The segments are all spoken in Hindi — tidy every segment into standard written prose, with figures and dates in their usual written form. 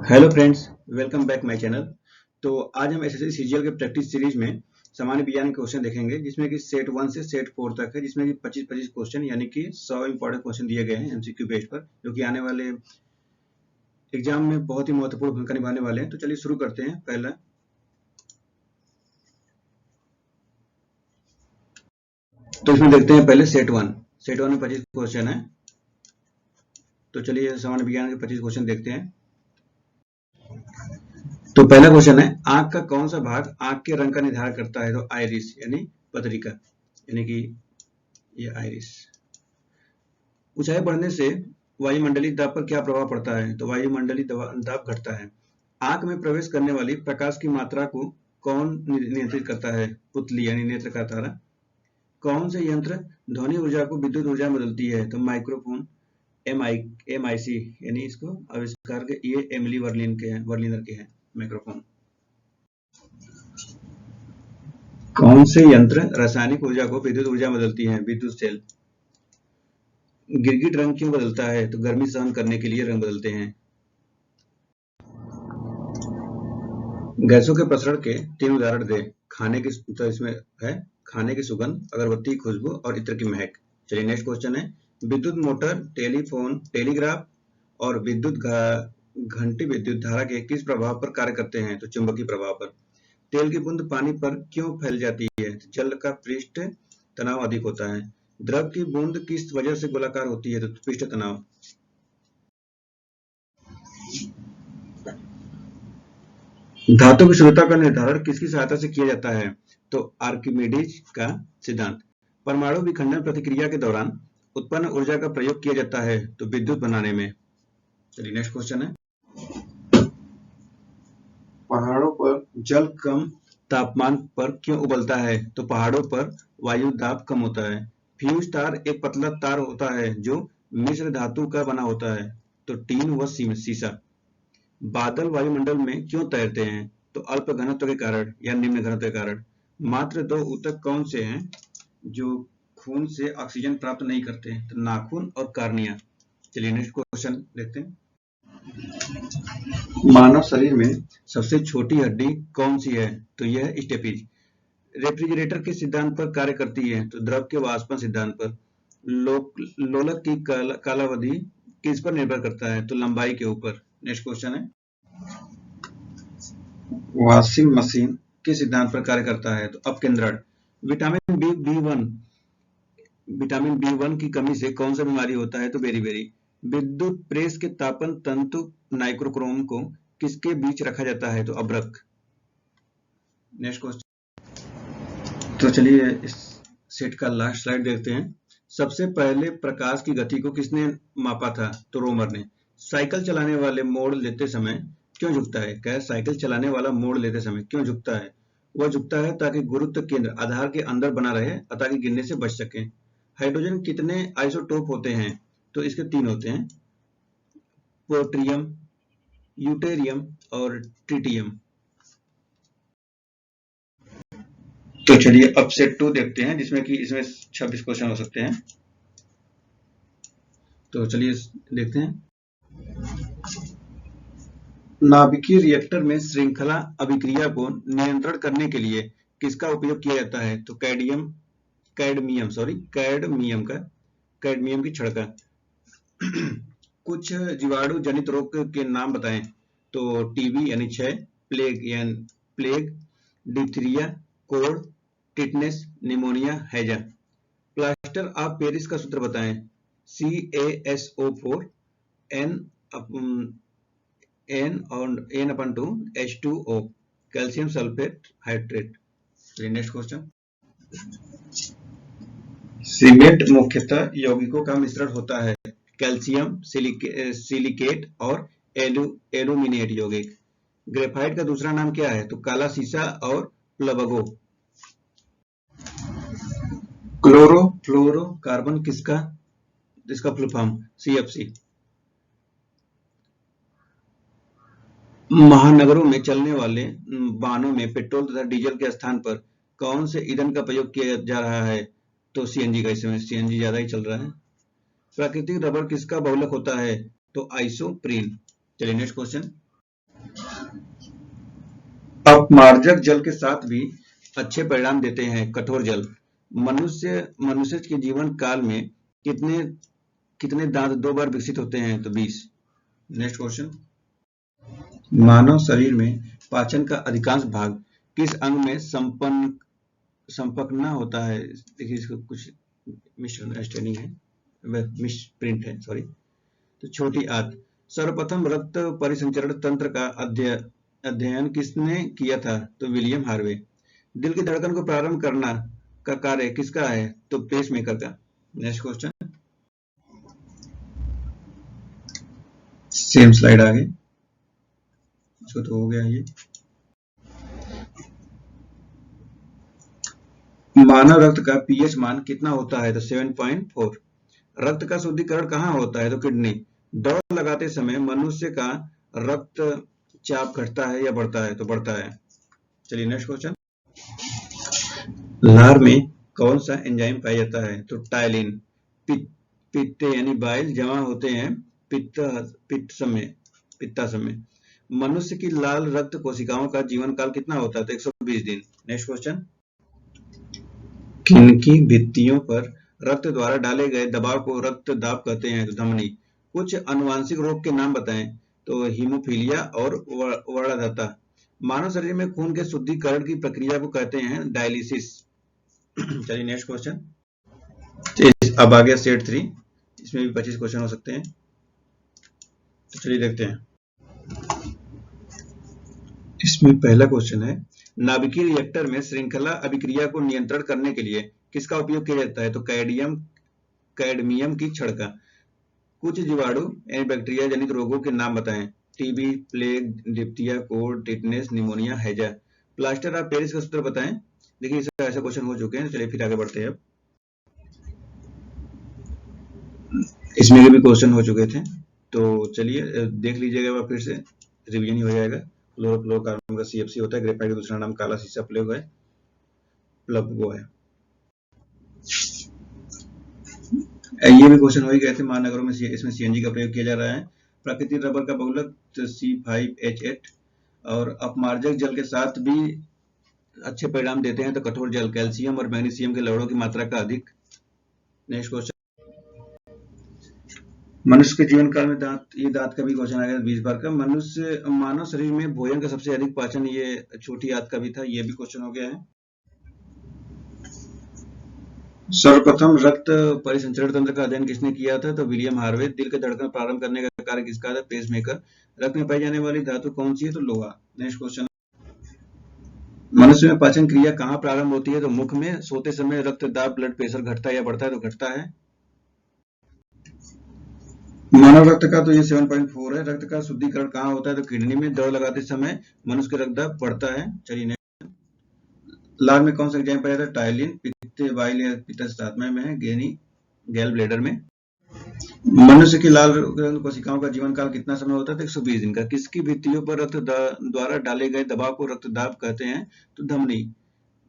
Hello friends, welcome back my channel. तो आज हम एसएससी सीजीएल के प्रैक्टिस सीरीज में सामान्य विज्ञान के क्वेश्चन देखेंगे, जिसमें कि सेट 1 से सेट 4 तक है, जिसमें कि 25-25 क्वेश्चन यानी कि 100 इंपॉर्टेंट क्वेश्चन दिए गए हैं एमसीक्यू बेस पर, जो कि आने वाले एग्जाम में बहुत ही महत्वपूर्ण भूमिका निभाने वाले हैं। तो चलिए शुरू करते हैं। पहला तो इसमें देखते हैं पहले सेट 1 में 25 क्वेश्चन है। तो चलिए सामान्य विज्ञान के 25 क्वेश्चन देखते हैं। तो पहला क्वेश्चन है, आंख का कौन सा भाग आंख के रंग का निर्धारण करता है? तो आइरिस यानी पतरिका, यानी कि ये आइरिस। ऊंचाई बढ़ने से वायुमंडलीय दाब पर क्या प्रभाव पड़ता है? तो वायुमंडलीय दाब घटता है। आंख में प्रवेश करने वाली प्रकाश की मात्रा को कौन नियंत्रित करता है? पुतली यानी नेत्र का तारा। कौन से यंत्र ध्वनि ऊर्जा को विद्युत ऊर्जा में बदलती है? तो माइक्रोफोन MIC यानी इसको आविष्कार के ये एमिली वर्लिनर के हैं माइक्रोफोन। कौन से यंत्र रासायनिक ऊर्जा को विद्युत ऊर्जा में बदलती है? विद्युत सेल। गिरगिट रंग क्यों बदलता है? तो गर्मी सहन करने के लिए रंग बदलते हैं। गैसों के प्रसरण के 3 उदाहरण दे। खाने की, तो इसमें है खाने की सुगंध, अगरबत्ती खुशबू और इत्र की महक। चलिए नेक्स्ट क्वेश्चन है, विद्युत मोटर, टेलीफोन, टेलीग्राफ और विद्युत घंटी विद्युत धारा के किस प्रभाव पर कार्य करते हैं? तो चुंबकीय प्रभाव पर। तेल की बूंद पानी पर क्यों फैल जाती है? तो जल का पृष्ठ तनाव अधिक होता है। द्रव की बूंद किस वजह से गोलाकार होती है? तो पृष्ठ तनाव। धातु की शुद्धता का निर्धारण किसकी सहायता से किया जाता है? तो आर्किमिडीज का सिद्धांत। परमाणु विखंडन प्रतिक्रिया के दौरान उत्पन्न ऊर्जा का प्रयोग किया जाता है तो विद्युत बनाने में। चलिए नेक्स्ट क्वेश्चन है, पहाड़ों पर जल कम तापमान पर क्यों उबलता है? तो पहाड़ों पर वायु दाब कम होता है। फ्यूज तार एक पतला तार होता है जो मिश्र धातु का बना होता है। तो टीन व सीसा। बादल वायुमंडल में क्यों तैरते हैं? तो अल्प घनत्व के कारण या निम्न घनत्व के कारण। मात्र 2 ऊतक कौन से हैं जो खून से ऑक्सीजन प्राप्त नहीं करते हैं? तो नाखून और कार्निया। चलिए नेक्स्ट क्वेश्चन देखते हैं, मानव शरीर में सबसे छोटी हड्डी कौन सी है? तो यह स्टेपीज। रेफ्रिजरेटर के सिद्धांत पर कार्य करती है? तो द्रव के वाष्पन सिद्धांत पर। लोलक की कालावधि किस पर निर्भर करता है? तो लंबाई के ऊपर। नेक्स्ट क्वेश्चन है, वॉशिंग मशीन किस सिद्धांत पर कार्य करता है? तो अपकेंद्रण। विटामिन बी वन की कमी से कौन सा बीमारी होता है? तो बेरी। विद्युत प्रेस के तापन तंतु नाइक्रोक्रोम को किसके बीच रखा जाता है? तो अभ्रक। नेक्स्ट क्वेश्चन, तो चलिए इस सेट का लास्ट स्लाइड देखते हैं। सबसे पहले प्रकाश की गति को किसने मापा था? तो रोमर ने। साइकिल चलाने वाले मोड़ लेते समय क्यों झुकता है? क्या साइकिल चलाने वाला मोड़ लेते समय क्यों झुकता है? वह झुकता है ताकि गुरुत्व केंद्र आधार के अंदर बना रहे और ताकि गिरने से बच सके। हाइड्रोजन कितने आइसोटोप होते हैं? तो इसके 3 होते हैं, प्रोटियम, यूटेरियम और ट्रिटियम। तो चलिए अब सेट 2 देखते हैं, जिसमें कि इसमें 26 क्वेश्चन हो सकते हैं। तो चलिए देखते हैं, नाभिकीय रिएक्टर में श्रृंखला अभिक्रिया को नियंत्रण करने के लिए किसका उपयोग किया जाता है? तो कैडमियम की छिड़का। कुछ जीवाणु जनित रोग के नाम बताएं। तो टीबी यानी क्षय, प्लेग, डिप्थीरिया, कोड़, टिटनेस, निमोनिया, हैजा। प्लास्टर ऑफ पेरिस का सूत्र बताएं। CaSO4 N/2 H2O, calcium sulphate hydrate. Next question, cement मुख्यतः यौगिकों का मिश्रण होता है, कैल्शियम, सिलिकेट और एल्यूमिनेट यौगिक। ग्रेफाइट का दूसरा नाम क्या है? तो काला सीसा और प्लवगो। क्लोरोफ्लोरोकार्बन इसका फुल फॉर्म CFC। महानगरों में चलने वाले वाहनों में पेट्रोल तथा डीजल के स्थान पर कौन से ईंधन का प्रयोग किया जा रहा है? तो CNG का। इस समय CNG ज्यादा ही चल रहा है। प्राकृतिक रबर किसका बहुलक होता है? तो आइसोप्रीन। चलिए नेक्स्ट क्वेश्चन, अपमार्जक जल के साथ भी अच्छे परिणाम देते हैं कठोर जल। मनुष्य के जीवन काल में कितने कितने दांत 2 बार विकसित होते हैं? तो 20। नेक्स्ट क्वेश्चन, मानव शरीर में पाचन का अधिकांश भाग किस अंग में संपन्न होता है? देखिए इसको कुछ मिसअंडरस्टैंडिंग है, मिसप्रिंट है, सॉरी। तो छोटी आंत। सर्वप्रथम रक्त परिसंचरण तंत्र का अध्ययन किसने किया था? तो विलियम हार्वे। दिल की धड़कन को प्रारंभ करना का कार्य किसका है? तो पेसमेकर का। नेक्स्ट क्वेश्चन, सेम स्लाइड आगे, इसको तो हो गया ये। मानव रक्त का पीएच मान कितना होता है? तो 7.4। रक्त का शुद्धिकरण कहाँ होता है? तो किडनी। दौड़ लगाते समय मनुष्य का रक्त चाप घटता है या बढ़ता है? तो बढ़ता है। चलिए नेक्स्ट क्वेश्चन, लार में कौन सा एंजाइम पाया जाता है? तो टायलिन। पित्त यानी बाइल जमा होते हैं पित्ता समय। मनुष्य की लाल रक्त कोशिकाओं का जीवन काल कितना होता है? तो 120 दिन। नेक्स्ट क्वेश्चन, किनकी भित्तियों पर रक्त द्वारा डाले गए दबाव को रक्त दाब कहते हैं? तो धमनी। कुछ अनुवांशिक रोग के नाम बताएं? तो हीमोफीलिया और वर्णदत्ता। मानव शरीर में खून के शुद्धिकरण की प्रक्रिया को कहते हैं डायलिसिस। चलिए नेक्स्ट क्वेश्चन, अब आ गया सेट 3, इसमें भी 25 क्वेश्चन हो सकते हैं, तो चलिए देखते हैं। इसमें पहला क्वेश्चन है, नाभिकीय रिएक्टर में श्रृंखला अभिक्रिया को नियंत्रण करने के लिए किसका उपयोग किया जाता है? तो कैडमियम की छड़ का। कुछ जीवाणु यानी बैक्टीरिया जनित रोगों के नाम बताएं? TB, plague, diphtheria, cold, tetanus, pneumonia, हैजा। प्लास्टर ऑफ पेरिस का सूत्र बताएं? देखिए इसका ऐसा क्वेश्चन हो चुके हैं, चलिए फिर आगे बढ़ते हैं। अब इसमें भी क्वेश्चन हो चुके थे, तो चलिए देख लीजिएगा, फिर से रिवीजन ही हो जाएगा। फ्लोरोकार्बन का सीएफसी होता है, ग्रेफाइट का दूसरा नाम काला शीशा प्लग है, वो है। ये भी क्वेश्चन हो ही गए थे। महानगरों में इसमें सीएनजी का प्रयोग किया जा रहा है। प्राकृतिक रबर का बहुलक C5H8 और अपमार्जक जल के साथ भी अच्छे परिणाम देते हैं। तो कठोर जल कैल्शियम और मैग्नीशियम के लवणों की मात्रा का अधिक। नेक्स्ट क्वेश्चन, मनुष्य के जीवन काल में दांत का भी क्वेश्चन आएगा 20 बार का। मानव शरीर में भोजन का सबसे अधिक पाचन ये छोटी आंत का भी था, ये भी क्वेश्चन हो गया है। सर्वप्रथम रक्त परिसंचरण तंत्र का अध्ययन किसने किया था? तो विलियम हार्वे। दिल के धड़कन प्रारंभ करने का कार्य किसका था? पेसमेकर। रक्त में पाई जाने वाली धातु कौन सी है? तो लोहा। नेक्स्ट क्वेश्चन, मनुष्य में पाचन क्रिया कहाँ प्रारंभ होती है? तो मुख में। सोते समय रक्त दाब ब्लड प्रेशर घटता है या बढ़ता है? तो घटता है। मानव रक्त का तो ये 7.4 है। रक्त का शुद्धिकरण कहाँ होता है? तो किडनी में। दौड़ लगाते समय मनुष्य का रक्त दाब बढ़ता है। चलिए, लार में कौन सा एंजाइम पाया जाता है? टायलिन। पित्त बाइल या पित्तस्थात्मय में है, गैल ब्लेडर में। मनुष्य की लाल रक्त कोशिकाओं का जीवन काल कितना समय होता है? तो 120 दिन का। किसकी भित्तियों पर रक्त द्वारा डाले गए दबाव को रक्तदाब कहते हैं? तो धमनी,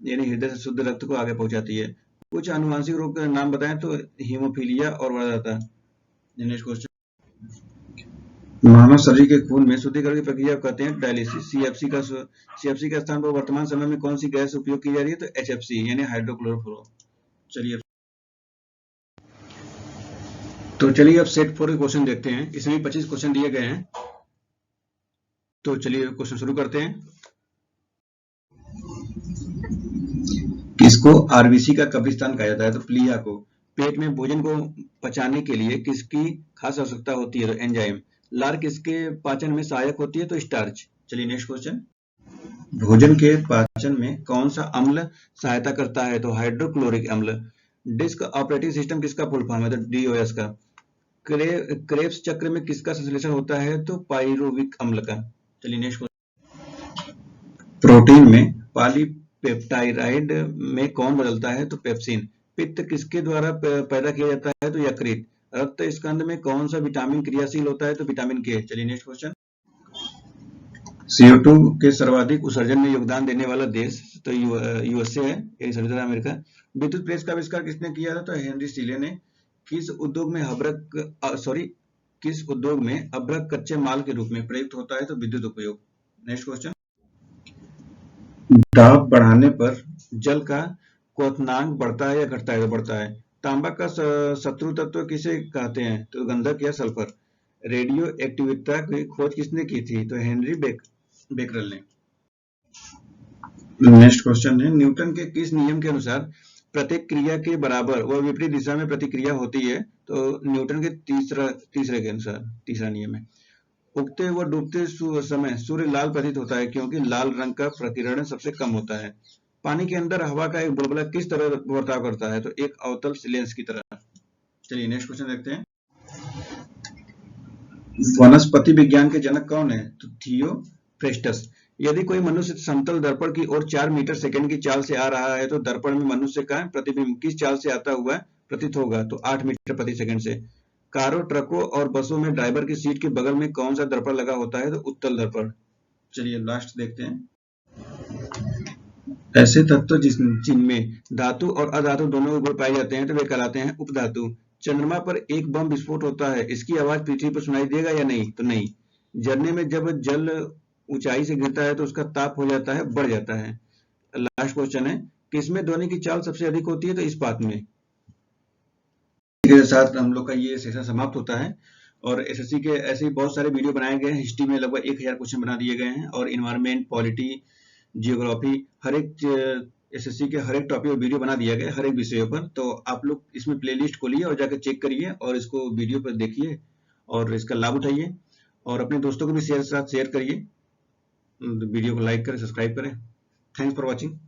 यानी हृदय से शुद्ध रक्त को आगे पहुंचाती है। कुछ अनुवांशिक रोग का नाम बताएं? तो हीमोफीलिया और वर्णदत्ता। नेक्स्ट क्वेश्चन, मानव शरीर के खून में शुद्धिकरण की प्रक्रिया कहते हैं डायलिसिस। सीएफसी का स्थान पर वर्तमान समय में कौन सी गैस उपयोग की जा रही है? तो HFC यानी हाइड्रोक्लोरोफ्लोरो। चलिए, तो चलिए अब सेट 4 के क्वेश्चन देखते हैं। इसमें 25 क्वेश्चन दिए गए हैं, तो चलिए क्वेश्चन शुरू करते हैं। किसको आरबीसी का कब्रिस्तान कहा जाता है? तो प्लीहा को। पेट में भोजन को पचाने के लिए किसकी खास आवश्यकता होती है? तो एंजाइम। लार किसके पाचन में सहायक होती है? तो स्टार्च। चलिए नेक्स्ट क्वेश्चन, भोजन के पाचन में कौन सा अम्ल सहायता करता है? तो हाइड्रोक्लोरिक अम्ल। डिस्क ऑपरेटिंग सिस्टम किसका फुल फॉर्म है? तो DOS का। क्रेब्स चक्र में किसका संश्लेषण होता है? तो पाइरुविक अम्ल का। चलिए नेक्स्ट क्वेश्चन, प्रोटीन में पॉलीपेप्टाइड में कौन बदलता है? तो पेप्सिन। पित्त किसके द्वारा पैदा किया जाता है? तो यकृत। रक्त स्कंद में कौन सा विटामिन क्रियाशील होता है? तो विटामिन के। चलिए नेक्स्ट क्वेश्चन, CO2 के सर्वाधिक उत्सर्जन में योगदान देने वाला देश तो USA है, संयुक्त अमेरिका। विद्युत प्रेस का आविष्कार किसने किया था? तो हेनरी सीले ने। किस उद्योग में अभ्रक कच्चे माल के रूप में प्रयुक्त होता है? तो विद्युत उपयोग। नेक्स्ट क्वेश्चन, दाब बढ़ाने पर जल का क्वथनांक बढ़ता है या घटता है? तो बढ़ता है। तांबा का शत्रु तत्व किसे कहते हैं? तो गंधक या सल्फर। रेडियो एक्टिविटी की खोज किसने की थी? तो हेनरी बेकरल ने। नेक्स्ट क्वेश्चन है, न्यूटन के किस नियम के अनुसार प्रत्येक क्रिया के बराबर व विपरीत दिशा में प्रतिक्रिया होती है? तो न्यूटन के तीसरे के अनुसार, तीसरा नियम है। उगते व डूबते समय सूर्य लाल प्रतीत होता है क्योंकि लाल रंग का प्रकीर्णन सबसे कम होता है। पानी के अंदर हवा का एक बुलबुला किस तरह बर्ताव करता है? तो एक अवतल लेंस की तरह। चलिए नेक्स्ट क्वेश्चन देखते हैं, वनस्पति विज्ञान के जनक कौन है? तो थियोफ्रेस्टस। यदि कोई मनुष्य समतल दर्पण की ओर 4 मीटर सेकंड की चाल से आ रहा है तो दर्पण में मनुष्य का प्रतिबिंब किस चाल से आता हुआ प्रतीत होगा? तो 8 मीटर प्रति सेकंड से। कारों, ट्रकों और बसों में ड्राइवर की सीट के बगल में कौन सा दर्पण लगा होता है? तो उत्तल दर्पण। चलिए लास्ट देखते हैं, ऐसे तत्व जिनमें धातु और अधातु दोनों गुण पाए जाते हैं तो वे कहलाते हैं उपधातु। चंद्रमा पर एक बम विस्फोट होता है, इसकी आवाज पृथ्वी पर सुनाई देगा या नहीं? तो नहीं। झरने में जब जल ऊंचाई से गिरता है तो उसका ताप हो जाता है, बढ़ जाता है। लास्ट क्वेश्चन है, किसमें ध्वनि की चाल सबसे अधिक होती है? तो इस्पात में। के साथ हम लोग का ये सेशन समाप्त होता है और एसएससी के ऐसे बहुत सारे वीडियो बनाए गए हैं। हिस्ट्री में लगभग 1000 क्वेश्चन बना दिए गए हैं और इन्वायरमेंट, पॉलिटी, जियोग्राफी, हर एक एसएससी के हर एक टॉपिक पर वीडियो बना दिया गया, हर एक विषयों पर। तो आप लोग इसमें प्लेलिस्ट खोलिए और जाकर चेक करिए और इसको वीडियो पर देखिए और इसका लाभ उठाइए और अपने दोस्तों को भी साथ शेयर करिए। वीडियो को लाइक करें, सब्सक्राइब करें। Thanks for watching.